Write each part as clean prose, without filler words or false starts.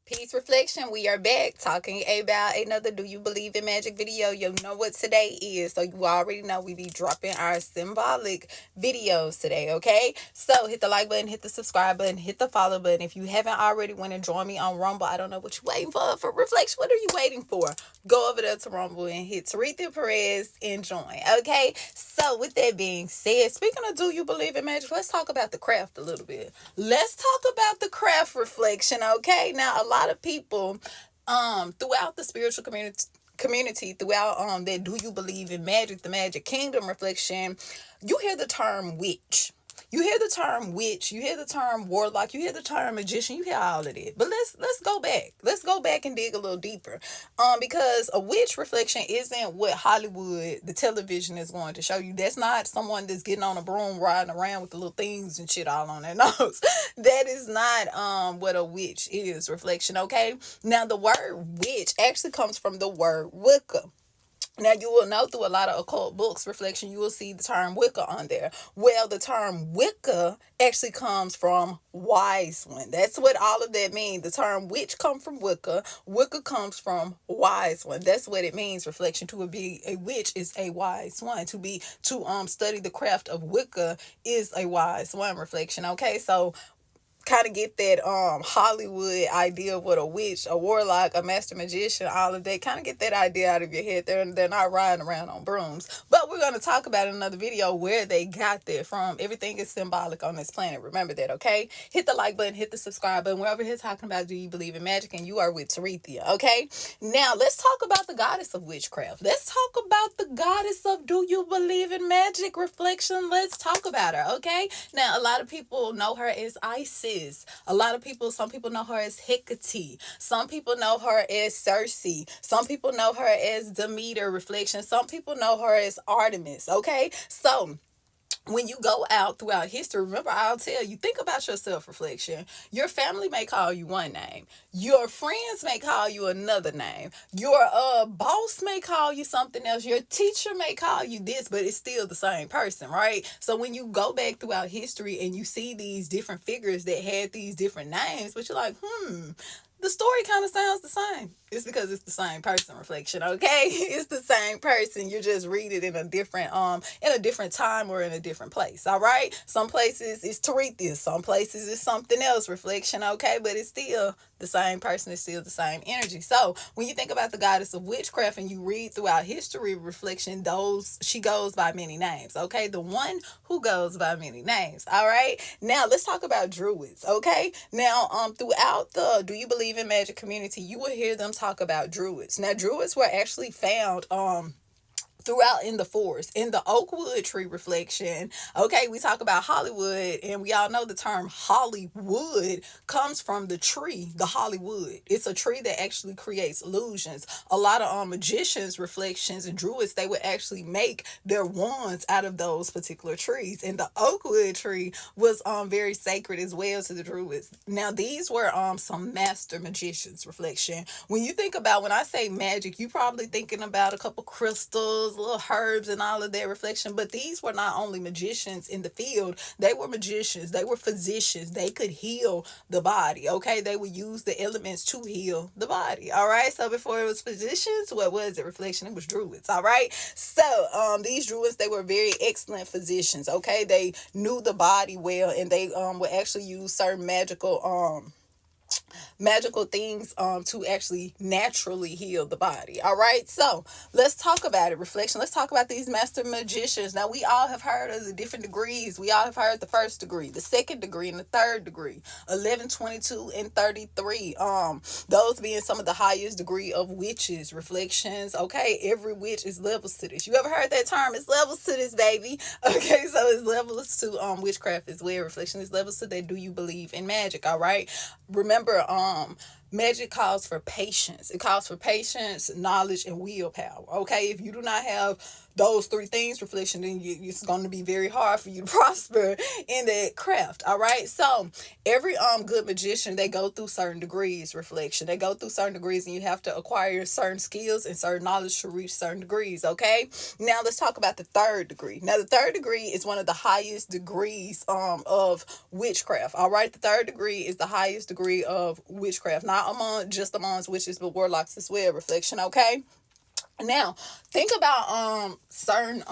Peace reflection. We are back talking about another Do You Believe in Magic video. You know what today is. So you already know we be dropping our symbolic videos today, okay? So hit the like button, hit the subscribe button, hit the follow button. If you haven't already went and join me on Rumble, I don't know what you're waiting for reflection. What are you waiting for? Go over there to Rumble and hit Taretha Perez and join, okay? So with that being said, speaking of Do You Believe in Magic, let's talk about the craft a little bit. Let's talk about the craft reflection, okay? Now, a lot of people throughout the spiritual community throughout that Do You Believe in Magic, the Magic Kingdom reflection, you hear the term witch. You hear the term witch, you hear the term warlock, you hear the term magician, you hear all of it. But let's go back. Let's go back and dig a little deeper. Because a witch reflection isn't what Hollywood, the television, is going to show you. That's not someone that's getting on a broom riding around with the little things and shit all on their nose. That is not what a witch is reflection, okay? Now the word witch actually comes from the word Wicca. Now, you will know through a lot of occult books, reflection, you will see the term Wicca on there. Well, the term Wicca actually comes from wise one. That's what all of that means. The term witch comes from Wicca. Wicca comes from wise one. That's what it means, reflection. To be a witch is a wise one. To study the craft of Wicca is a wise one, reflection. Okay, so kind of get that Hollywood idea of what a witch, a warlock, a master magician, all of that. Kind of get that idea out of your head. They're not riding around on brooms. But we're going to talk about in another video where they got that from. Everything is symbolic on this planet. Remember that, okay? Hit the like button, hit the subscribe button. We're over here talking about Do You Believe in Magic, and you are with Taretha, okay? Now, let's talk about the goddess of witchcraft. Let's talk about the goddess of Do You Believe in Magic reflection. Let's talk about her, okay? Now, a lot of people know her as Isis. Some people know her as Hecate. Some people know her as Circe. Some people know her as Demeter reflection. Some people know her as Artemis, okay? So, when you go out throughout history, remember, I'll tell you, think about your self-reflection. Your family may call you one name. Your friends may call you another name. Your boss may call you something else. Your teacher may call you this, but it's still the same person, right? So when you go back throughout history and you see these different figures that had these different names, but you're like, the story kind of sounds the same. It's because it's the same person, reflection, okay? It's the same person. You just read it in a different time or in a different place, all right? Some places it's Taretha, some places it's something else, reflection, okay? But it's still the same person, it's still the same energy. So when you think about the goddess of witchcraft and you read throughout history reflection, she goes by many names, okay? The one who goes by many names, all right? Now let's talk about druids, okay? Now throughout the Do You Believe in Magic community, you will hear them talk about druids. Now druids were actually found throughout in the forest, in the oak wood tree reflection. Okay, we talk about Hollywood, and we all know the term Hollywood comes from the tree, the Hollywood. It's a tree that actually creates illusions. A lot of magicians, reflections, and druids, they would actually make their wands out of those particular trees. And the oak wood tree was very sacred as well to the druids. Now, these were some master magicians, reflection. When I say magic, you probably thinking about a couple crystals, little herbs, and all of that reflection. But these were not only magicians in the field, they were magicians, they were physicians. They could heal the body, okay? They would use the elements to heal the body, all right? So before it was physicians, what was it, reflection? It was druids, all right? So these druids, they were very excellent physicians, okay? They knew the body well, and they would actually use certain magical things to actually naturally heal the body, all right? So let's talk about it, reflection. Let's talk about these master magicians. Now, we all have heard of the different degrees. We all have heard the first degree, the second degree, and the third degree, 11, 22, and 33. Those being some of the highest degree of witches, reflections, okay? Every witch is levels to this. You ever heard that term? It's levels to this, baby. Okay, so it's levels to witchcraft as well, reflection. It's levels to that. Do you believe in magic, all right? Remember, magic calls for patience. It calls for patience, knowledge, and willpower. Okay, if you do not have those three things, reflection, then it's going to be very hard for you to prosper in that craft. All right, so every good magician, they go through certain degrees, reflection. They go through certain degrees, and you have to acquire certain skills and certain knowledge to reach certain degrees. Okay, now let's talk about the third degree. Now, the third degree is one of the highest degrees of witchcraft. All right, the third degree is the highest degree of witchcraft. Not not amongst witches, but warlocks as well. Reflection, okay? Now, think about certain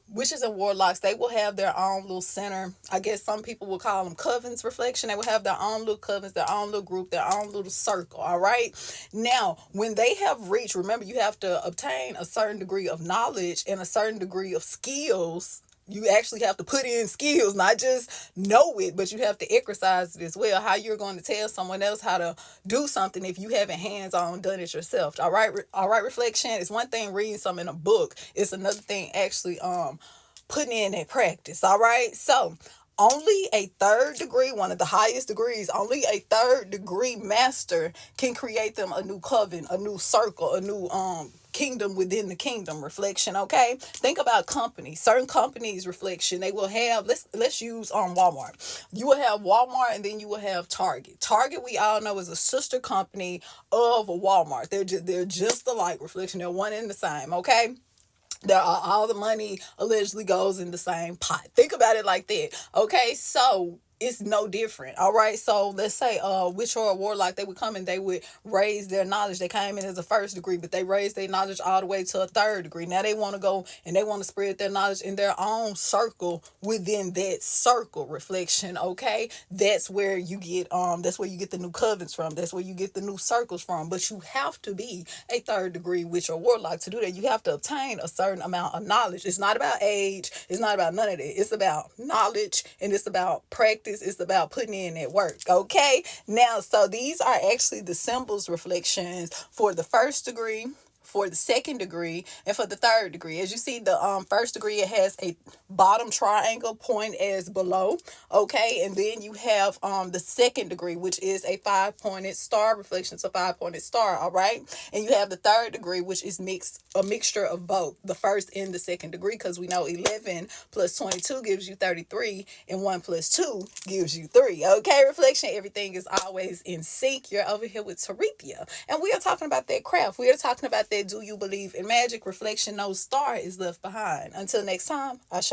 witches and warlocks. They will have their own little center. I guess some people will call them covens. Reflection. They will have their own little covens, their own little group, their own little circle. All right. Now, when they have reached, remember, you have to obtain a certain degree of knowledge and a certain degree of skills. You actually have to put in skills, not just know it, but you have to exercise it as well. How you're going to tell someone else how to do something if you haven't hands-on done it yourself. All right, reflection. It's one thing reading something in a book. It's another thing actually putting in a practice. All right. So only a third degree, one of the highest degrees, only a third degree master can create them a new coven, a new circle, a new kingdom within the kingdom. Reflection, okay? Think about companies. Certain companies, reflection, they will have, let's use Walmart. You will have Walmart and then you will have Target. Target, we all know, is a sister company of Walmart. They're just alike. Reflection, they're one and the same, okay? All the money allegedly goes in the same pot. Think about it like that. Okay, so it's no different. All right. So let's say witch or a warlock, they would come and they would raise their knowledge. They came in as a first degree, but they raised their knowledge all the way to a third degree. Now they want to go and they want to spread their knowledge in their own circle within that circle. Reflection. Okay. That's where you get the new covens from. That's where you get the new circles from. But you have to be a third degree witch or warlock to do that. You have to obtain a certain amount of knowledge. It's not about age. It's not about none of that. It's about knowledge and it's about practice. It's about putting in that work. Okay. Now, so these are actually the symbols, reflections, for the first degree, for the second degree, and for the third degree. As you see, the first degree, it has a bottom triangle point as below. Okay. And then you have the second degree, which is a 5-pointed star. Reflections, a 5-pointed star. All right. And you have the third degree, which is a mixture of both the first and the second degree, because we know 11 plus 22 gives you 33 and 1 plus 2 gives you 3. Okay. Reflection, everything is always in sync. You're over here with Tarethia, and we are talking about that craft. We are talking about that. Do you believe in magic? Reflection, no star is left behind. Until next time, Ashe.